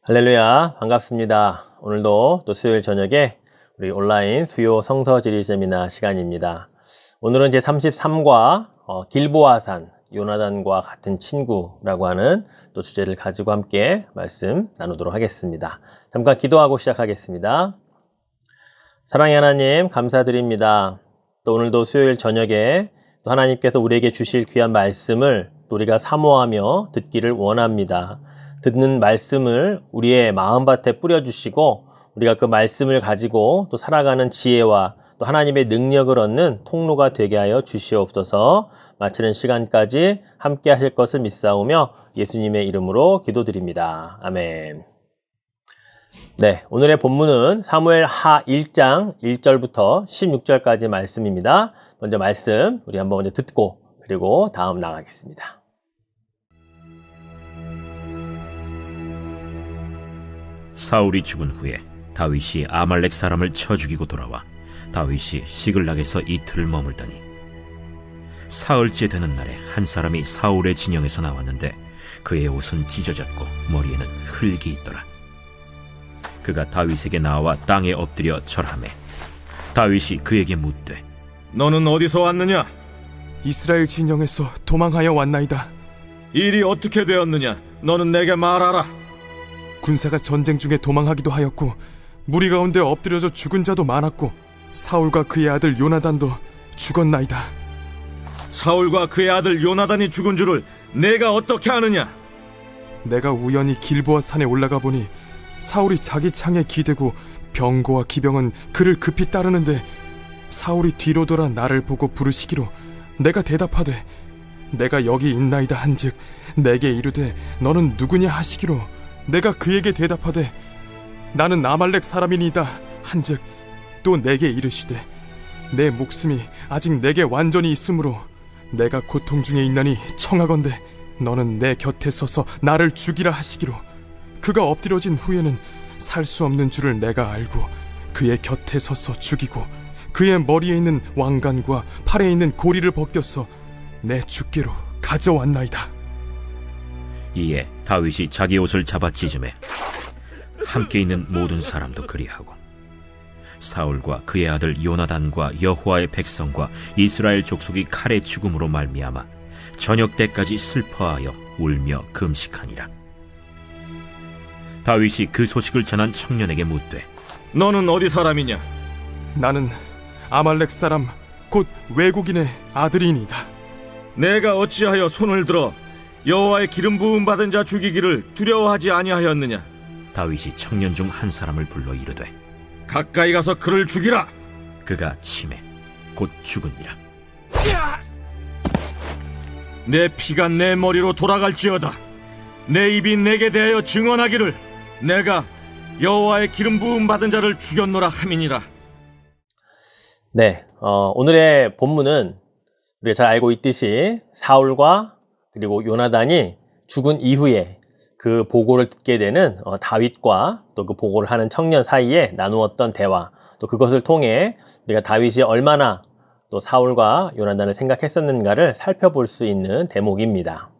할렐루야, 반갑습니다. 오늘도 또 수요일 저녁에 우리 온라인 수요 성서 지리 세미나 시간입니다. 오늘은 제 33과 길보아산, 요나단과 같은 친구라고 하는 또 주제를 가지고 함께 말씀 나누도록 하겠습니다. 잠깐 기도하고 시작하겠습니다. 사랑의 하나님, 감사드립니다. 또 오늘도 수요일 저녁에 또 하나님께서 우리에게 주실 귀한 말씀을 우리가 사모하며 듣기를 원합니다. 듣는 말씀을 우리의 마음밭에 뿌려주시고 우리가 그 말씀을 가지고 또 살아가는 지혜와 또 하나님의 능력을 얻는 통로가 되게 하여 주시옵소서. 마치는 시간까지 함께 하실 것을 믿사오며 예수님의 이름으로 기도드립니다. 아멘. 네, 오늘의 본문은 사무엘 하 1장 1절부터 16절까지 말씀입니다. 먼저 말씀 우리 한번 먼저 듣고 그리고 다음 나가겠습니다. 사울이 죽은 후에 다윗이 아말렉 사람을 쳐 죽이고 돌아와 다윗이 시글락에서 이틀을 머물더니 사흘째 되는 날에 한 사람이 사울의 진영에서 나왔는데 그의 옷은 찢어졌고 머리에는 흙이 있더라. 그가 다윗에게 나와 땅에 엎드려 절하매 다윗이 그에게 묻되 너는 어디서 왔느냐? 이스라엘 진영에서 도망하여 왔나이다. 일이 어떻게 되었느냐? 너는 내게 말하라. 군사가 전쟁 중에 도망하기도 하였고 무리 가운데 엎드려져 죽은 자도 많았고 사울과 그의 아들 요나단도 죽었나이다. 사울과 그의 아들 요나단이 죽은 줄을 내가 어떻게 아느냐? 내가 우연히 길보아 산에 올라가 보니 사울이 자기 창에 기대고 병거와 기병은 그를 급히 따르는데 사울이 뒤로 돌아 나를 보고 부르시기로 내가 대답하되 내가 여기 있나이다 한즉 내게 이르되 너는 누구냐 하시기로 내가 그에게 대답하되 나는 아말렉 사람이니이다 한즉 또 내게 이르시되 내 목숨이 아직 내게 완전히 있으므로 내가 고통 중에 있나니 청하건대 너는 내 곁에 서서 나를 죽이라 하시기로 그가 엎드려진 후에는 살 수 없는 줄을 내가 알고 그의 곁에 서서 죽이고 그의 머리에 있는 왕관과 팔에 있는 고리를 벗겨서 내 주께로 가져왔나이다. 이에 다윗이 자기 옷을 잡아 찢으매 함께 있는 모든 사람도 그리하고 사울과 그의 아들 요나단과 여호와의 백성과 이스라엘 족속이 칼의 죽음으로 말미암아 저녁 때까지 슬퍼하여 울며 금식하니라. 다윗이 그 소식을 전한 청년에게 묻되 너는 어디 사람이냐? 나는 아말렉 사람 곧 외국인의 아들이니이다. 내가 어찌하여 손을 들어 여호와의 기름 부음 받은 자 죽이기를 두려워하지 아니하였느냐? 다윗이 청년 중 한 사람을 불러 이르되 가까이 가서 그를 죽이라. 그가 치매 곧 죽으니라. 내 피가 내 머리로 돌아갈지어다. 내 입이 내게 대하여 증언하기를 내가 여호와의 기름 부음 받은 자를 죽였노라 함이니라. 네, 오늘의 본문은 우리가 잘 알고 있듯이 사울과 그리고 요나단이 죽은 이후에 그 보고를 듣게 되는 다윗과 또 그 보고를 하는 청년 사이에 나누었던 대화, 또 그것을 통해 우리가 다윗이 얼마나 또 사울과 요나단을 생각했었는가를 살펴볼 수 있는 대목입니다.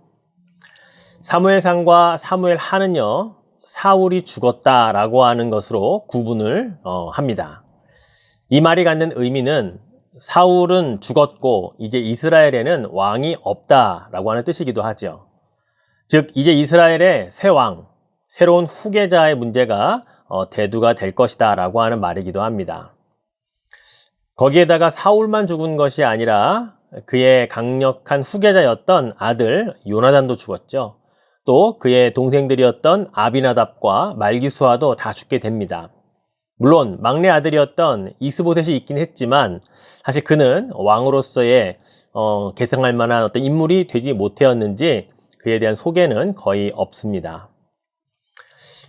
사무엘상과 사무엘하는요, 사울이 죽었다라고 하는 것으로 구분을 합니다. 이 말이 갖는 의미는 사울은 죽었고 이제 이스라엘에는 왕이 없다라고 하는 뜻이기도 하죠. 즉 이제 이스라엘의 새 왕, 새로운 후계자의 문제가 대두가 될 것이다 라고 하는 말이기도 합니다. 거기에다가 사울만 죽은 것이 아니라 그의 강력한 후계자였던 아들 요나단도 죽었죠. 또 그의 동생들이었던 아비나답과 말기수아도 다 죽게 됩니다. 물론 막내 아들이었던 이스보셋이 있긴 했지만 사실 그는 왕으로서의 계승할 만한 어떤 인물이 되지 못하였는지 그에 대한 소개는 거의 없습니다.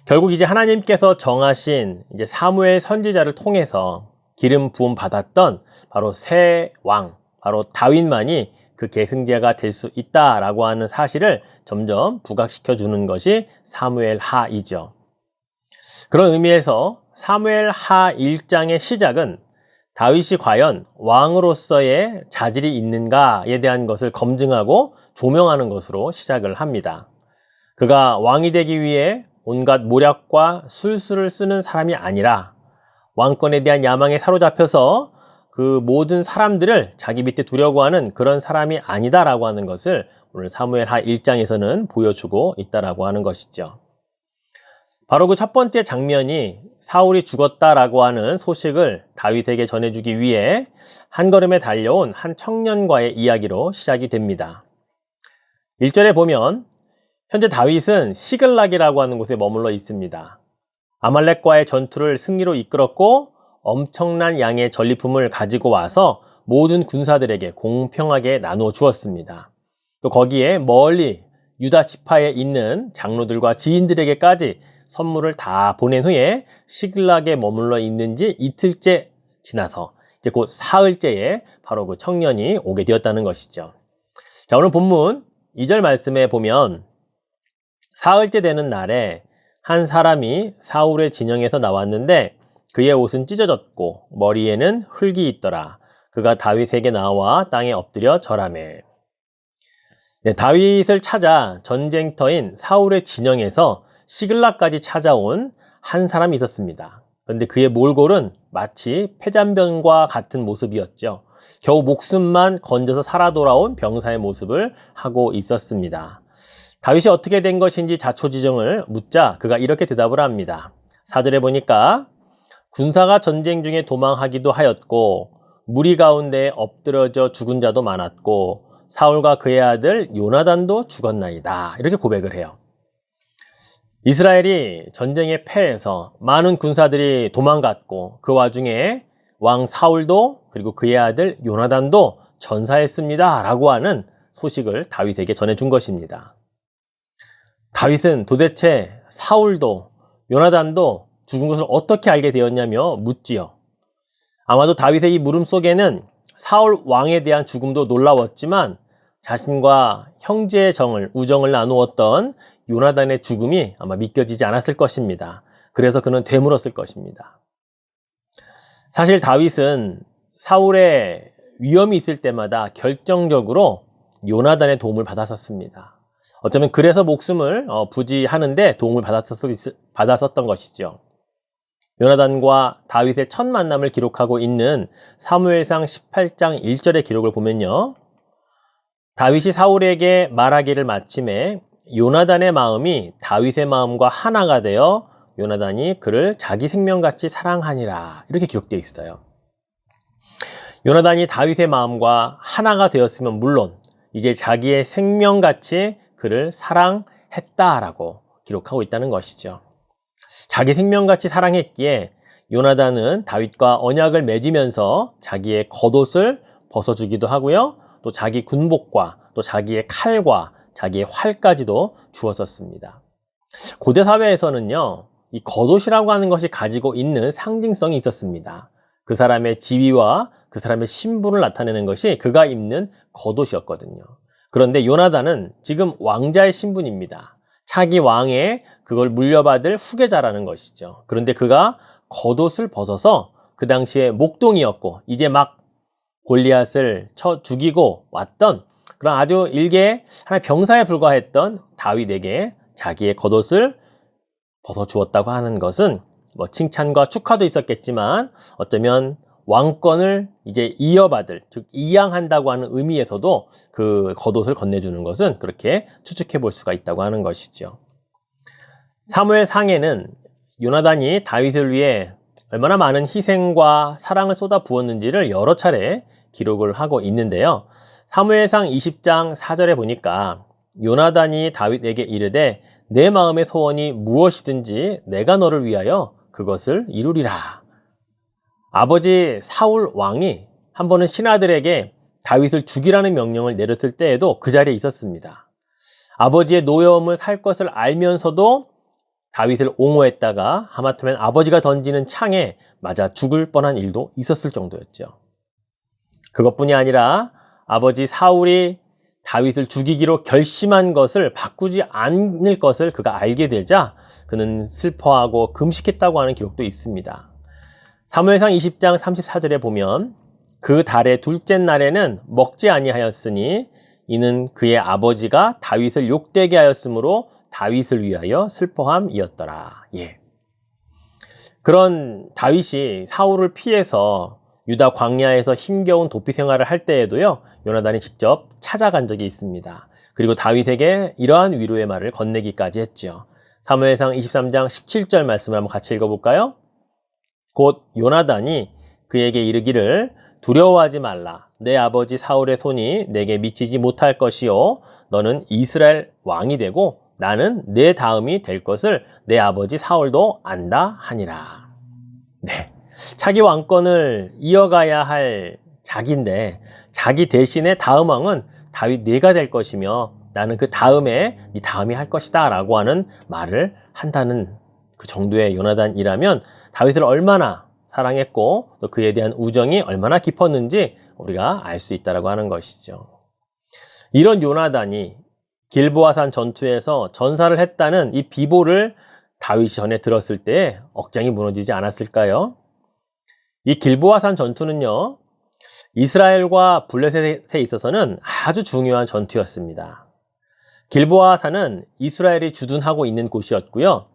결국 이제 하나님께서 정하신 이제 사무엘 선지자를 통해서 기름 부음 받았던 바로 새 왕, 바로 다윗만이 그 계승자가 될 수 있다라고 하는 사실을 점점 부각시켜 주는 것이 사무엘 하이죠. 그런 의미에서 사무엘 하 1장의 시작은 다윗이 과연 왕으로서의 자질이 있는가에 대한 것을 검증하고 조명하는 것으로 시작을 합니다. 그가 왕이 되기 위해 온갖 모략과 술수를 쓰는 사람이 아니라 왕권에 대한 야망에 사로잡혀서 그 모든 사람들을 자기 밑에 두려고 하는 그런 사람이 아니다라고 하는 것을 오늘 사무엘하 1장에서는 보여주고 있다라고 하는 것이죠. 바로 그 첫 번째 장면이 사울이 죽었다라고 하는 소식을 다윗에게 전해주기 위해 한 걸음에 달려온 한 청년과의 이야기로 시작이 됩니다. 1절에 보면 현재 다윗은 시글락이라고 하는 곳에 머물러 있습니다. 아말렉과의 전투를 승리로 이끌었고 엄청난 양의 전리품을 가지고 와서 모든 군사들에게 공평하게 나누어 주었습니다. 또 거기에 멀리 유다 지파에 있는 장로들과 지인들에게까지 선물을 다 보낸 후에 시글락에 머물러 있는 지 이틀째 지나서 이제 곧 사흘째에 바로 그 청년이 오게 되었다는 것이죠. 자, 오늘 본문 2절 말씀에 보면 사흘째 되는 날에 한 사람이 사울의 진영에서 나왔는데 그의 옷은 찢어졌고 머리에는 흙이 있더라. 그가 다윗에게 나와 땅에 엎드려 절하매. 네, 다윗을 찾아 전쟁터인 사울의 진영에서 시글락까지 찾아온 한 사람이 있었습니다. 그런데 그의 몰골은 마치 폐잔병과 같은 모습이었죠. 겨우 목숨만 건져서 살아 돌아온 병사의 모습을 하고 있었습니다. 다윗이 어떻게 된 것인지 자초지종을 묻자 그가 이렇게 대답을 합니다. 4절에 보니까 군사가 전쟁 중에 도망하기도 하였고 무리 가운데 엎드러져 죽은 자도 많았고 사울과 그의 아들 요나단도 죽었나이다. 이렇게 고백을 해요. 이스라엘이 전쟁에 패해서 많은 군사들이 도망갔고 그 와중에 왕 사울도 그리고 그의 아들 요나단도 전사했습니다 라고 하는 소식을 다윗에게 전해준 것입니다. 다윗은 도대체 사울도 요나단도 죽은 것을 어떻게 알게 되었냐며 묻지요. 아마도 다윗의 이 물음 속에는 사울 왕에 대한 죽음도 놀라웠지만 자신과 형제의 우정을 나누었던 요나단의 죽음이 아마 믿겨지지 않았을 것입니다. 그래서 그는 되물었을 것입니다. 사실 다윗은 사울의 위험이 있을 때마다 결정적으로 요나단의 도움을 받았었습니다. 어쩌면 그래서 목숨을 부지하는데 도움을 받았었던 것이죠. 요나단과 다윗의 첫 만남을 기록하고 있는 사무엘상 18장 1절의 기록을 보면요. 다윗이 사울에게 말하기를 마침에 요나단의 마음이 다윗의 마음과 하나가 되어 요나단이 그를 자기 생명같이 사랑하니라. 이렇게 기록되어 있어요. 요나단이 다윗의 마음과 하나가 되었으면 물론 이제 자기의 생명같이 그를 사랑했다라고 기록하고 있다는 것이죠. 자기 생명같이 사랑했기에 요나단은 다윗과 언약을 맺으면서 자기의 겉옷을 벗어주기도 하고요. 또 자기 군복과 또 자기의 칼과 자기의 활까지도 주었었습니다. 고대 사회에서는요, 이 겉옷이라고 하는 것이 가지고 있는 상징성이 있었습니다. 그 사람의 지위와 그 사람의 신분을 나타내는 것이 그가 입는 겉옷이었거든요. 그런데 요나단은 지금 왕자의 신분입니다. 차기 왕의 그걸 물려받을 후계자라는 것이죠. 그런데 그가 겉옷을 벗어서 그 당시에 목동이었고 이제 막 골리앗을 쳐 죽이고 왔던 그런 아주 일개 하나의 병사에 불과했던 다윗에게 자기의 겉옷을 벗어주었다고 하는 것은 뭐 칭찬과 축하도 있었겠지만 어쩌면 왕권을 이제 이어받을, 즉 이양한다고 하는 의미에서도 그 겉옷을 건네주는 것은 그렇게 추측해 볼 수가 있다고 하는 것이죠. 사무엘상에는 요나단이 다윗을 위해 얼마나 많은 희생과 사랑을 쏟아 부었는지를 여러 차례 기록을 하고 있는데요. 사무엘상 20장 4절에 보니까 요나단이 다윗에게 이르되 내 마음의 소원이 무엇이든지 내가 너를 위하여 그것을 이루리라. 아버지 사울 왕이 한 번은 신하들에게 다윗을 죽이라는 명령을 내렸을 때에도 그 자리에 있었습니다. 아버지의 노여움을 살 것을 알면서도 다윗을 옹호했다가 하마터면 아버지가 던지는 창에 맞아 죽을 뻔한 일도 있었을 정도였죠. 그것뿐이 아니라 아버지 사울이 다윗을 죽이기로 결심한 것을 바꾸지 않을 것을 그가 알게 되자 그는 슬퍼하고 금식했다고 하는 기록도 있습니다. 사무엘상 20장 34절에 보면 그 달의 둘째 날에는 먹지 아니하였으니 이는 그의 아버지가 다윗을 욕되게 하였으므로 다윗을 위하여 슬퍼함이었더라. 예. 그런 다윗이 사울을 피해서 유다 광야에서 힘겨운 도피 생활을 할 때에도요, 요나단이 직접 찾아간 적이 있습니다. 그리고 다윗에게 이러한 위로의 말을 건네기까지 했죠. 사무엘상 23장 17절 말씀을 한번 같이 읽어볼까요? 곧 요나단이 그에게 이르기를 두려워하지 말라. 내 아버지 사울의 손이 내게 미치지 못할 것이요. 너는 이스라엘 왕이 되고 나는 내 다음이 될 것을 내 아버지 사울도 안다 하니라. 네, 자기 왕권을 이어가야 할 자기인데 자기 대신에 다음 왕은 다윗 네가 될 것이며 나는 그 다음에 네 다음이 할 것이다 라고 하는 말을 한다는 그 정도의 요나단이라면 다윗을 얼마나 사랑했고 또 그에 대한 우정이 얼마나 깊었는지 우리가 알 수 있다라고 하는 것이죠. 이런 요나단이 길보아산 전투에서 전사를 했다는 이 비보를 다윗이 전에 들었을 때 억장이 무너지지 않았을까요? 이 길보아산 전투는요, 이스라엘과 블레셋에 있어서는 아주 중요한 전투였습니다. 길보아산은 이스라엘이 주둔하고 있는 곳이었고요.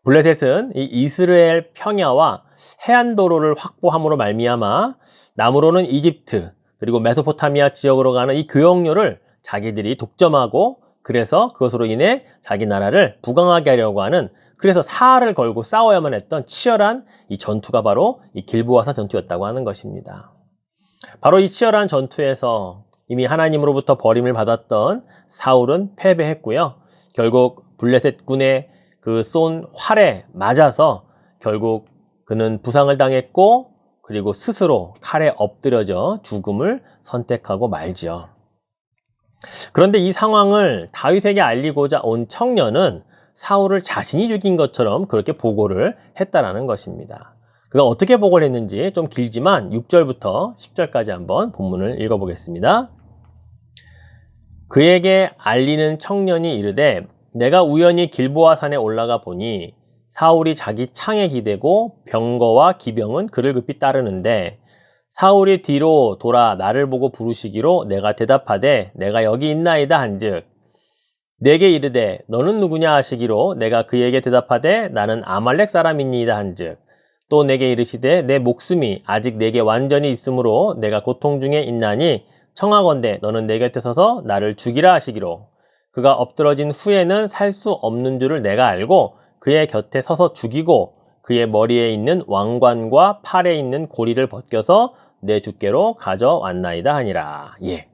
블레셋은 이 이스라엘 평야와 해안도로를 확보함으로 말미암아 남으로는 이집트 그리고 메소포타미아 지역으로 가는 이 교역로를 자기들이 독점하고 그래서 그것으로 인해 자기 나라를 부강하게 하려고 하는, 그래서 사활을 걸고 싸워야만 했던 치열한 이 전투가 바로 이 길보아산 전투였다고 하는 것입니다. 바로 이 치열한 전투에서 이미 하나님으로부터 버림을 받았던 사울은 패배했고요. 결국 블레셋 군의 그 쏜 활에 맞아서 결국 그는 부상을 당했고 그리고 스스로 칼에 엎드려져 죽음을 선택하고 말지요. 그런데 이 상황을 다윗에게 알리고자 온 청년은 사울을 자신이 죽인 것처럼 그렇게 보고를 했다라는 것입니다. 그가 어떻게 보고를 했는지 좀 길지만 6절부터 10절까지 한번 본문을 읽어보겠습니다. 그에게 알리는 청년이 이르되 내가 우연히 길보아산에 올라가 보니 사울이 자기 창에 기대고 병거와 기병은 그를 급히 따르는데 사울이 뒤로 돌아 나를 보고 부르시기로 내가 대답하되 내가 여기 있나이다 한즉 내게 이르되 너는 누구냐 하시기로 내가 그에게 대답하되 나는 아말렉 사람이니이다 한즉 또 내게 이르시되 내 목숨이 아직 내게 완전히 있으므로 내가 고통 중에 있나니 청하건대 너는 내 곁에 서서 나를 죽이라 하시기로 그가 엎드러진 후에는 살 수 없는 줄을 내가 알고 그의 곁에 서서 죽이고 그의 머리에 있는 왕관과 팔에 있는 고리를 벗겨서 내 주께로 가져왔나이다 하니라. 예.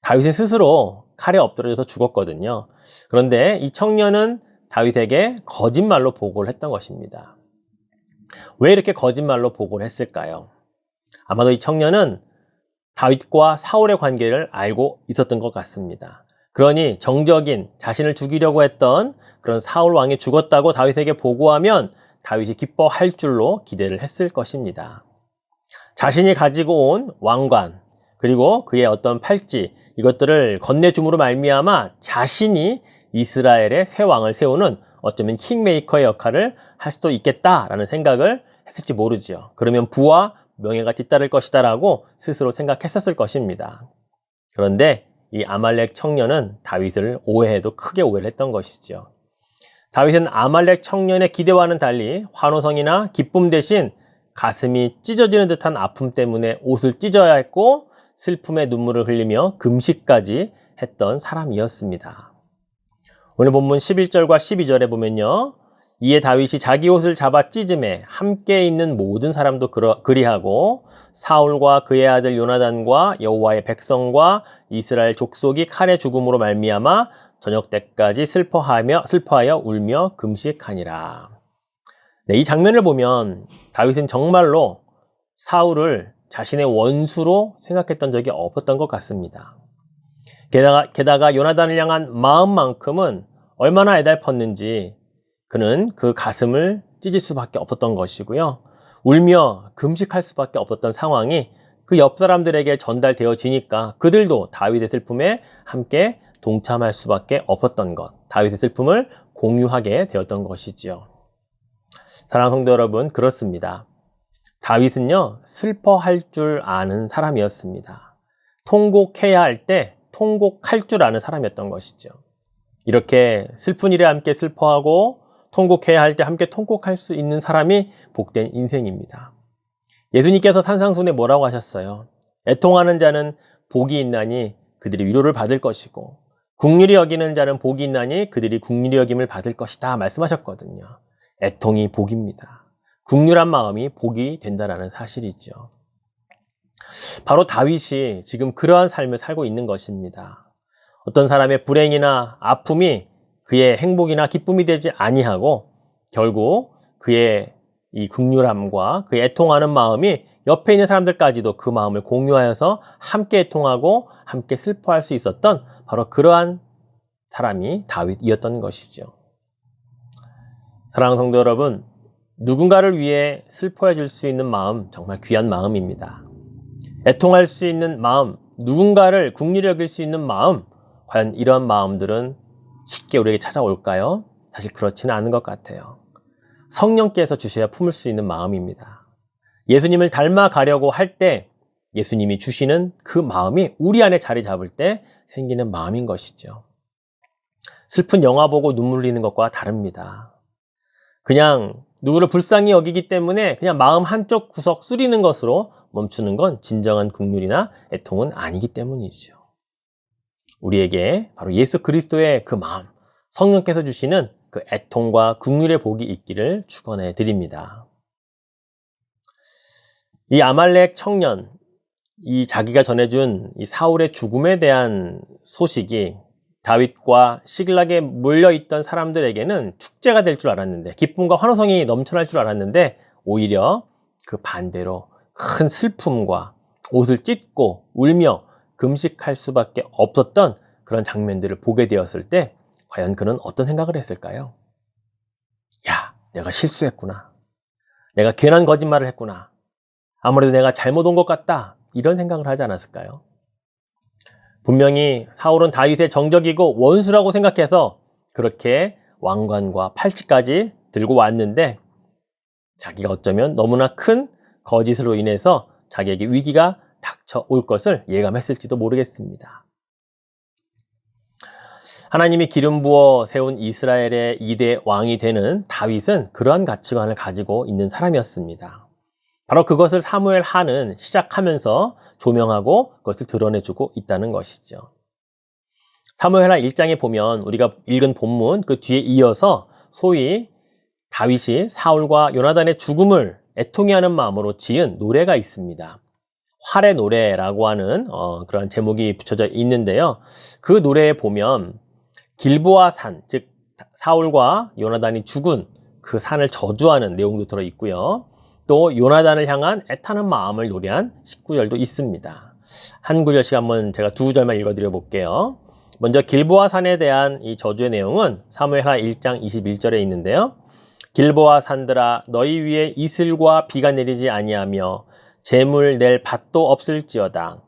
다윗은 스스로 칼에 엎드려져서 죽었거든요. 그런데 이 청년은 다윗에게 거짓말로 보고를 했던 것입니다. 왜 이렇게 거짓말로 보고를 했을까요? 아마도 이 청년은 다윗과 사울의 관계를 알고 있었던 것 같습니다. 그러니 정적인 자신을 죽이려고 했던 그런 사울 왕이 죽었다고 다윗에게 보고하면 다윗이 기뻐할 줄로 기대를 했을 것입니다. 자신이 가지고 온 왕관 그리고 그의 어떤 팔찌 이것들을 건네줌으로 말미암아 자신이 이스라엘의 새 왕을 세우는 어쩌면 킹메이커의 역할을 할 수도 있겠다라는 생각을 했을지 모르죠. 그러면 부와 명예가 뒤따를 것이다 라고 스스로 생각했었을 것입니다. 그런데 이 아말렉 청년은 다윗을 오해해도 크게 오해를 했던 것이죠. 다윗은 아말렉 청년의 기대와는 달리 환호성이나 기쁨 대신 가슴이 찢어지는 듯한 아픔 때문에 옷을 찢어야 했고 슬픔의 눈물을 흘리며 금식까지 했던 사람이었습니다. 오늘 본문 11절과 12절에 보면요. 이에 다윗이 자기 옷을 잡아 찢음에 함께 있는 모든 사람도 그리하고 사울과 그의 아들 요나단과 여호와의 백성과 이스라엘 족속이 칼에 죽음으로 말미암아 저녁 때까지 슬퍼하여 울며 금식하니라. 네, 이 장면을 보면 다윗은 정말로 사울을 자신의 원수로 생각했던 적이 없었던 것 같습니다. 게다가 요나단을 향한 마음만큼은 얼마나 애달펐는지 그는 그 가슴을 찢을 수밖에 없었던 것이고요. 울며 금식할 수밖에 없었던 상황이 그 옆 사람들에게 전달되어지니까 그들도 다윗의 슬픔에 함께 동참할 수밖에 없었던 것, 다윗의 슬픔을 공유하게 되었던 것이지요. 사랑하는 성도 여러분, 그렇습니다. 다윗은요, 슬퍼할 줄 아는 사람이었습니다. 통곡해야 할 때 통곡할 줄 아는 사람이었던 것이죠. 이렇게 슬픈 일에 함께 슬퍼하고 통곡해야 할 때 함께 통곡할 수 있는 사람이 복된 인생입니다. 예수님께서 산상순에 뭐라고 하셨어요? 애통하는 자는 복이 있나니 그들이 위로를 받을 것이고 긍휼히 여기는 자는 복이 있나니 그들이 긍휼히 여김을 받을 것이다 말씀하셨거든요. 애통이 복입니다. 긍휼한 마음이 복이 된다는 사실이죠. 바로 다윗이 지금 그러한 삶을 살고 있는 것입니다. 어떤 사람의 불행이나 아픔이 그의 행복이나 기쁨이 되지 아니하고 결국 그의 이 긍휼함과 그의 애통하는 마음이 옆에 있는 사람들까지도 그 마음을 공유하여서 함께 애통하고 함께 슬퍼할 수 있었던 바로 그러한 사람이 다윗이었던 것이죠. 사랑하는 성도 여러분, 누군가를 위해 슬퍼해 줄 수 있는 마음 정말 귀한 마음입니다. 애통할 수 있는 마음, 누군가를 긍휼히 여길 수 있는 마음, 과연 이런 마음들은 쉽게 우리에게 찾아올까요? 사실 그렇지는 않은 것 같아요. 성령께서 주셔야 품을 수 있는 마음입니다. 예수님을 닮아가려고 할 때 예수님이 주시는 그 마음이 우리 안에 자리 잡을 때 생기는 마음인 것이죠. 슬픈 영화 보고 눈물 흘리는 것과 다릅니다. 그냥 누구를 불쌍히 여기기 때문에 그냥 마음 한쪽 구석 쓰리는 것으로 멈추는 건 진정한 긍휼이나 애통은 아니기 때문이죠. 우리에게 바로 예수 그리스도의 그 마음, 성령께서 주시는 그 애통과 긍휼의 복이 있기를 축원해 드립니다. 이 아말렉 청년, 이 자기가 전해준 이 사울의 죽음에 대한 소식이 다윗과 시글락에 몰려있던 사람들에게는 축제가 될 줄 알았는데, 기쁨과 환호성이 넘쳐날 줄 알았는데 오히려 그 반대로 큰 슬픔과 옷을 찢고 울며 금식할 수밖에 없었던 그런 장면들을 보게 되었을 때 과연 그는 어떤 생각을 했을까요? 야, 내가 실수했구나. 내가 괜한 거짓말을 했구나. 아무래도 내가 잘못 온 것 같다. 이런 생각을 하지 않았을까요? 분명히 사울은 다윗의 정적이고 원수라고 생각해서 그렇게 왕관과 팔찌까지 들고 왔는데 자기가 어쩌면 너무나 큰 거짓으로 인해서 자기에게 위기가 닥쳐올 것을 예감했을지도 모르겠습니다. 하나님이 기름 부어 세운 이스라엘의 2대 왕이 되는 다윗은 그러한 가치관을 가지고 있는 사람이었습니다. 바로 그것을 사무엘 하는 시작하면서 조명하고 그것을 드러내주고 있다는 것이죠. 사무엘하 1장에 보면 우리가 읽은 본문 그 뒤에 이어서 소위 다윗이 사울과 요나단의 죽음을 애통해하는 마음으로 지은 노래가 있습니다. 활의 노래라고 하는 그런 제목이 붙여져 있는데요. 그 노래에 보면 길보아 산, 즉 사울과 요나단이 죽은 그 산을 저주하는 내용도 들어있고요. 또 요나단을 향한 애타는 마음을 노래한 19절도 있습니다. 한 구절씩 한번 제가 두 구절만 읽어드려 볼게요. 먼저 길보아 산에 대한 이 저주의 내용은 사무엘하 1장 21절에 있는데요. 길보아 산들아 너희 위에 이슬과 비가 내리지 아니하며 재물 낼 밭도 없을지어다.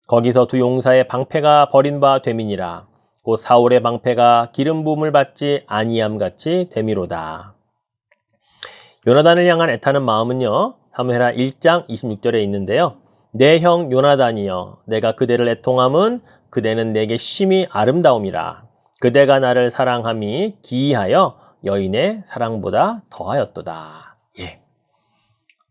거기서 두 용사의 방패가 버린 바 되민이라. 곧 사울의 방패가 기름 부음을 받지 아니함 같이 되미로다. 요나단을 향한 애타는 마음은요, 사무엘하 1장 26절에 있는데요. 내 형 요나단이여, 내가 그대를 애통함은 그대는 내게 심히 아름다움이라. 그대가 나를 사랑함이 기이하여 여인의 사랑보다 더하였도다. 예.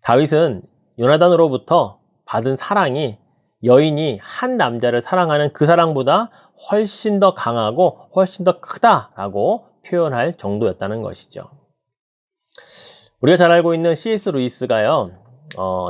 다윗은 요나단으로부터 받은 사랑이 여인이 한 남자를 사랑하는 그 사랑보다 훨씬 더 강하고 훨씬 더 크다라고 표현할 정도였다는 것이죠. 우리가 잘 알고 있는 C.S. 루이스가요,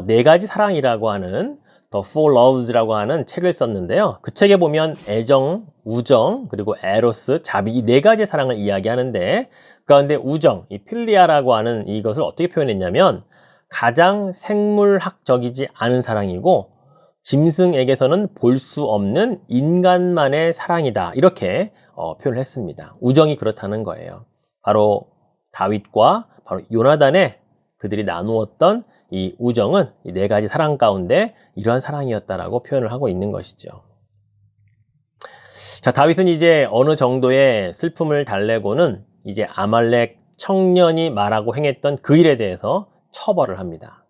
네 가지 사랑이라고 하는 The Four Loves라고 하는 책을 썼는데요. 그 책에 보면 애정, 우정, 그리고 에로스, 자비 이 네 가지의 사랑을 이야기하는데 그 가운데 우정, 이 필리아라고 하는 이것을 어떻게 표현했냐면 가장 생물학적이지 않은 사랑이고 짐승에게서는 볼 수 없는 인간만의 사랑이다. 이렇게 표현을 했습니다. 우정이 그렇다는 거예요. 바로 다윗과 바로 요나단의 그들이 나누었던 이 우정은 이 네 가지 사랑 가운데 이러한 사랑이었다라고 표현을 하고 있는 것이죠. 자, 다윗은 이제 어느 정도의 슬픔을 달래고는 이제 아말렉 청년이 말하고 행했던 그 일에 대해서 처벌을 합니다.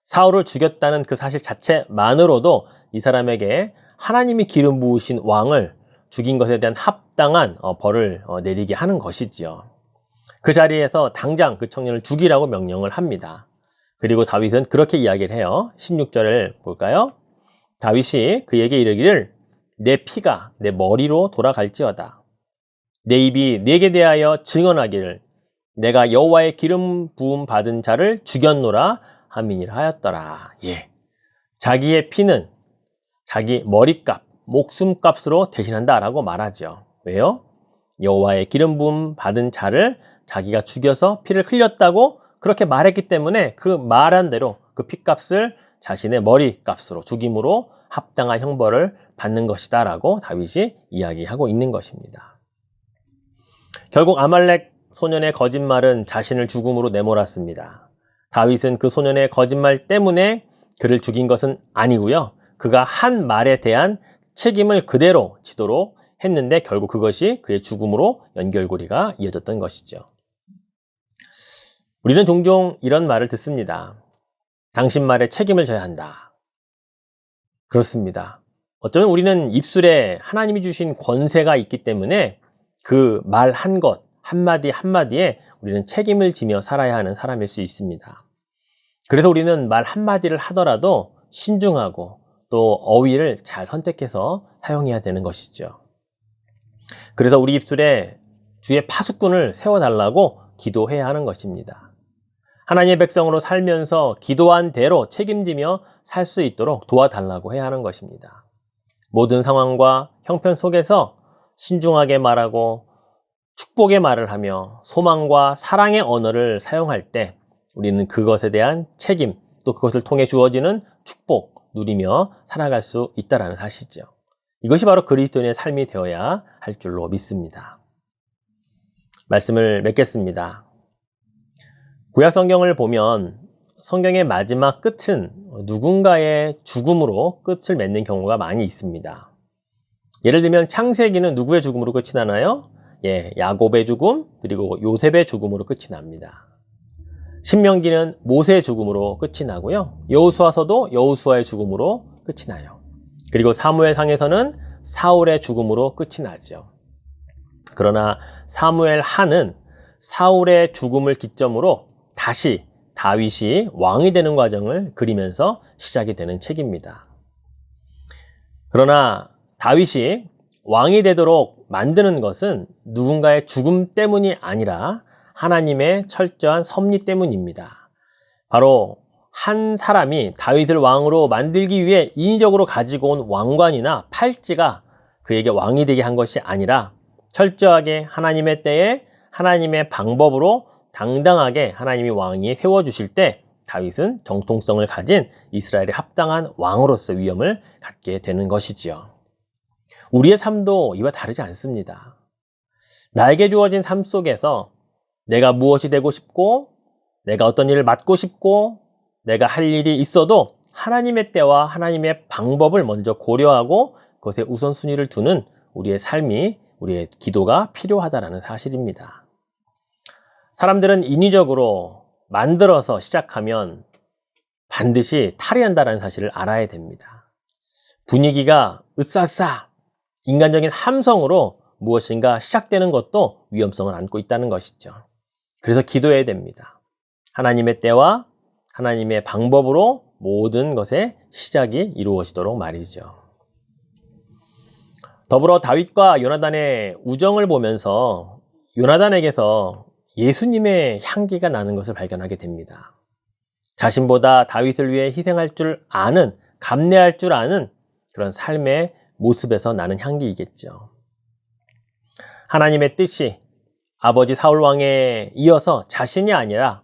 사울을 죽였다는 그 사실 자체만으로도 이 사람에게 하나님이 기름 부으신 왕을 죽인 것에 대한 합당한 벌을 내리게 하는 것이지요. 그 자리에서 당장 그 청년을 죽이라고 명령을 합니다. 그리고 다윗은 그렇게 이야기를 해요. 16절을 볼까요? 다윗이 그에게 이르기를 내 피가 내 머리로 돌아갈지어다. 내 입이 내게 대하여 증언하기를 내가 여호와의 기름 부음 받은 자를 죽였노라 함이니라 하였더라. 예. 자기의 피는 자기 머리값, 목숨값으로 대신한다라고 말하죠. 왜요? 여호와의 기름 부음 받은 자를 자기가 죽여서 피를 흘렸다고 그렇게 말했기 때문에 그 말한 대로 그 피값을 자신의 머리값으로 죽임으로 합당한 형벌을 받는 것이다 라고 다윗이 이야기하고 있는 것입니다. 결국 아말렉 소년의 거짓말은 자신을 죽음으로 내몰았습니다. 다윗은 그 소년의 거짓말 때문에 그를 죽인 것은 아니고요. 그가 한 말에 대한 책임을 그대로 지도록 했는데 결국 그것이 그의 죽음으로 연결고리가 이어졌던 것이죠. 우리는 종종 이런 말을 듣습니다. 당신 말에 책임을 져야 한다. 그렇습니다. 어쩌면 우리는 입술에 하나님이 주신 권세가 있기 때문에 그 말 한 것, 한마디 한마디에 우리는 책임을 지며 살아야 하는 사람일 수 있습니다. 그래서 우리는 말 한마디를 하더라도 신중하고 또 어휘를 잘 선택해서 사용해야 되는 것이죠. 그래서 우리 입술에 주의 파수꾼을 세워달라고 기도해야 하는 것입니다. 하나님의 백성으로 살면서 기도한 대로 책임지며 살 수 있도록 도와달라고 해야 하는 것입니다. 모든 상황과 형편 속에서 신중하게 말하고 축복의 말을 하며 소망과 사랑의 언어를 사용할 때 우리는 그것에 대한 책임 또 그것을 통해 주어지는 축복 누리며 살아갈 수 있다는 사실이죠. 이것이 바로 그리스도인의 삶이 되어야 할 줄로 믿습니다. 말씀을 맺겠습니다. 구약 성경을 보면 성경의 마지막 끝은 누군가의 죽음으로 끝을 맺는 경우가 많이 있습니다. 예를 들면 창세기는 누구의 죽음으로 끝이 나나요? 야곱의 죽음 그리고 요셉의 죽음으로 끝이 납니다. 신명기는 모세의 죽음으로 끝이 나고요. 여호수아서도 여호수아의 죽음으로 끝이 나요. 그리고 사무엘상에서는 사울의 죽음으로 끝이 나죠. 그러나 사무엘 하는 사울의 죽음을 기점으로 다시 다윗이 왕이 되는 과정을 그리면서 시작이 되는 책입니다. 그러나 다윗이 왕이 되도록 만드는 것은 누군가의 죽음 때문이 아니라 하나님의 철저한 섭리 때문입니다. 바로 한 사람이 다윗을 왕으로 만들기 위해 인위적으로 가지고 온 왕관이나 팔찌가 그에게 왕이 되게 한 것이 아니라 철저하게 하나님의 때에 하나님의 방법으로 당당하게 하나님이 왕위에 세워주실 때 다윗은 정통성을 가진 이스라엘의 합당한 왕으로서 위엄을 갖게 되는 것이지요. 우리의 삶도 이와 다르지 않습니다. 나에게 주어진 삶 속에서 내가 무엇이 되고 싶고 내가 어떤 일을 맡고 싶고 내가 할 일이 있어도 하나님의 때와 하나님의 방법을 먼저 고려하고 그것에 우선순위를 두는 우리의 삶이 우리의 기도가 필요하다는 사실입니다. 사람들은 인위적으로 만들어서 시작하면 반드시 탈의한다는 사실을 알아야 됩니다. 분위기가 으싸싸 인간적인 함성으로 무엇인가 시작되는 것도 위험성을 안고 있다는 것이죠. 그래서 기도해야 됩니다. 하나님의 때와 하나님의 방법으로 모든 것의 시작이 이루어지도록 말이죠. 더불어 다윗과 요나단의 우정을 보면서 요나단에게서 예수님의 향기가 나는 것을 발견하게 됩니다. 자신보다 다윗을 위해 희생할 줄 아는, 감내할 줄 아는 그런 삶의 모습에서 나는 향기이겠죠. 하나님의 뜻이 아버지 사울 왕에 이어서 자신이 아니라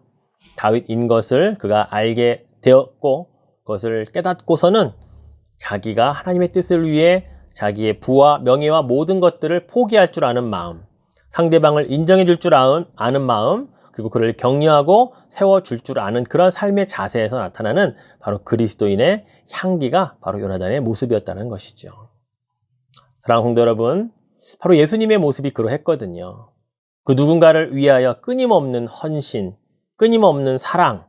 다윗인 것을 그가 알게 되었고 그것을 깨닫고서는 자기가 하나님의 뜻을 위해 자기의 부와 명예와 모든 것들을 포기할 줄 아는 마음, 상대방을 인정해 줄 줄 아는 마음, 그리고 그를 격려하고 세워줄 줄 아는 그런 삶의 자세에서 나타나는 바로 그리스도인의 향기가 바로 요나단의 모습이었다는 것이죠. 사랑하는 성도 여러분, 바로 예수님의 모습이 그러했거든요. 그 누군가를 위하여 끊임없는 헌신, 끊임없는 사랑,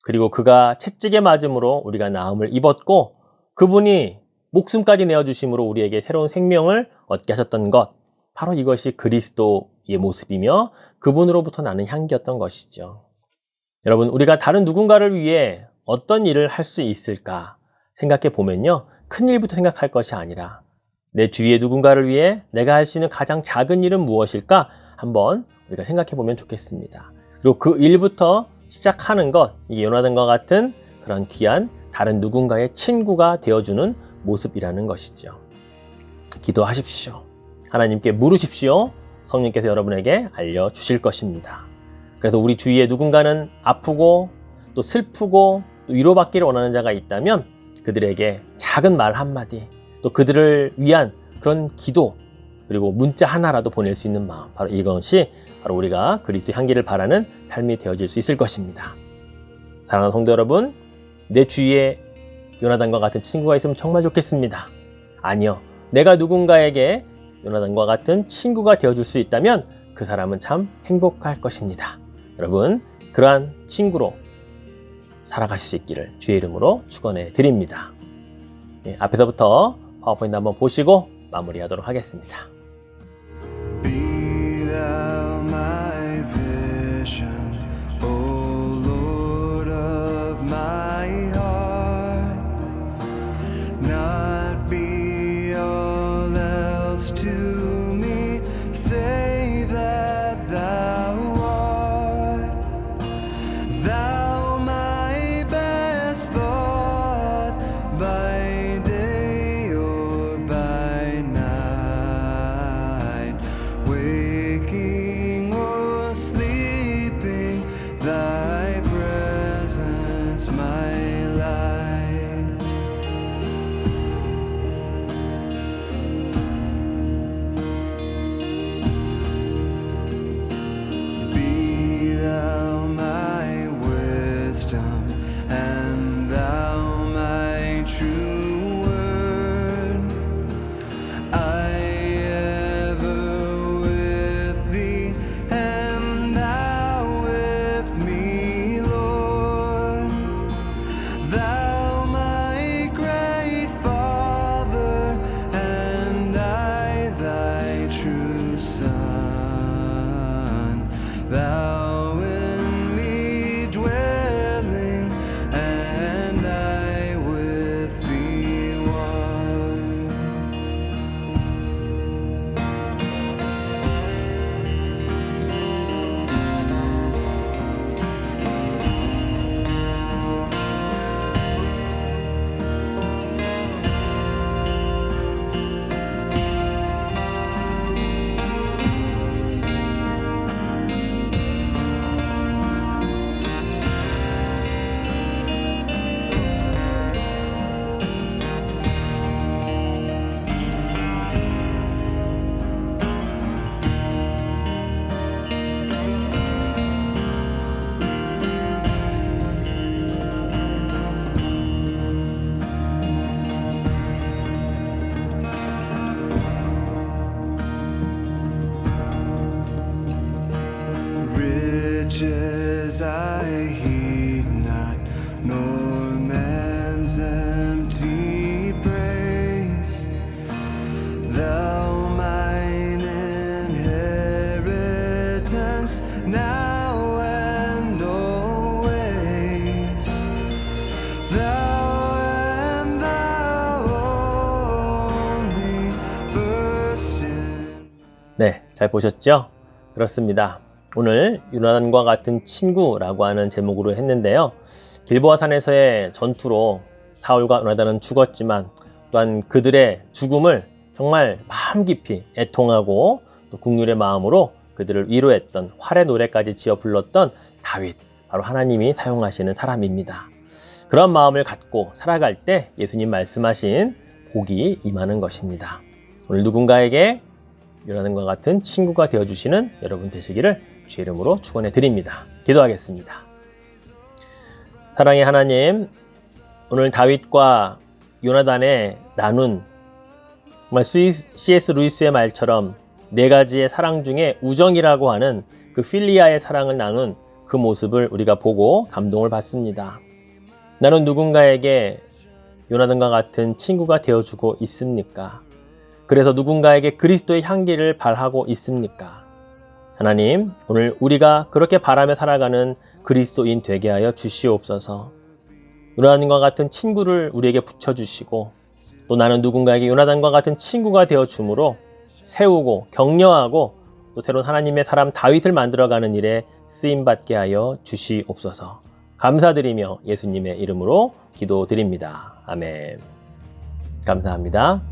그리고 그가 채찍에 맞음으로 우리가 나음을 입었고 그분이 목숨까지 내어주심으로 우리에게 새로운 생명을 얻게 하셨던 것, 바로 이것이 그리스도의 모습이며 그분으로부터 나는 향기였던 것이죠. 여러분, 우리가 다른 누군가를 위해 어떤 일을 할 수 있을까 생각해 보면요, 큰 일부터 생각할 것이 아니라 내 주위의 누군가를 위해 내가 할 수 있는 가장 작은 일은 무엇일까 한번 우리가 생각해 보면 좋겠습니다. 그리고 그 일부터 시작하는 것, 이게 요나단과 같은 그런 귀한 다른 누군가의 친구가 되어주는 모습이라는 것이죠. 기도하십시오. 하나님께 물으십시오. 성령께서 여러분에게 알려주실 것입니다. 그래서 우리 주위에 누군가는 아프고 또 슬프고 또 위로받기를 원하는 자가 있다면 그들에게 작은 말 한마디, 또 그들을 위한 그런 기도, 그리고 문자 하나라도 보낼 수 있는 마음, 바로 이것이 바로 우리가 그리스도 향기를 바라는 삶이 되어질 수 있을 것입니다. 사랑하는 성도 여러분, 내 주위에 요나단과 같은 친구가 있으면 정말 좋겠습니다. 아니요, 내가 누군가에게 요나단과 같은 친구가 되어줄 수 있다면 그 사람은 참 행복할 것입니다. 여러분, 그러한 친구로 살아가실 수 있기를 주의 이름으로 축원해 드립니다. 앞에서부터 파워포인트 한번 보시고 마무리하도록 하겠습니다. Be thou my vision, O Lord of my heart, not be all else to me, save that thou art, thou my best thought, by day or by night, waking or sleeping, thy presence my light. Be thou my wisdom, and thou my true word. I ever with thee, and thou with me, Lord. Thou my great Father, and I thy true Son. Thou in me dwelling, and I with thee one. Riches I heed not, nor man's empty praise. Thou mine inheritance, now and always. Thou and thou only, first in. 네, 잘 보셨죠? 그렇습니다. 오늘 요나단과 같은 친구라고 하는 제목으로 했는데요. 길보아 산에서의 전투로 사울과 요나단은 죽었지만 또한 그들의 죽음을 정말 마음 깊이 애통하고 또 국률의 마음으로 그들을 위로했던 활의 노래까지 지어 불렀던 다윗, 바로 하나님이 사용하시는 사람입니다. 그런 마음을 갖고 살아갈 때 예수님 말씀하신 복이 임하는 것입니다. 오늘 누군가에게 요나단과 같은 친구가 되어주시는 여러분 되시기를 주의 이름으로 축원해 드립니다. 기도하겠습니다. 사랑의 하나님, 오늘 다윗과 요나단의 나눈 정말 C.S. 루이스의 말처럼 네 가지의 사랑 중에 우정이라고 하는 그 필리아의 사랑을 나눈 그 모습을 우리가 보고 감동을 받습니다. 나는 누군가에게 요나단과 같은 친구가 되어주고 있습니까? 그래서 누군가에게 그리스도의 향기를 발하고 있습니까? 하나님, 오늘 우리가 그렇게 바라며 살아가는 그리스도인 되게 하여 주시옵소서. 요나단과 같은 친구를 우리에게 붙여주시고 또 나는 누군가에게 요나단과 같은 친구가 되어 주므로 세우고 격려하고 또 새로운 하나님의 사람 다윗을 만들어가는 일에 쓰임받게 하여 주시옵소서. 감사드리며 예수님의 이름으로 기도드립니다. 아멘. 감사합니다.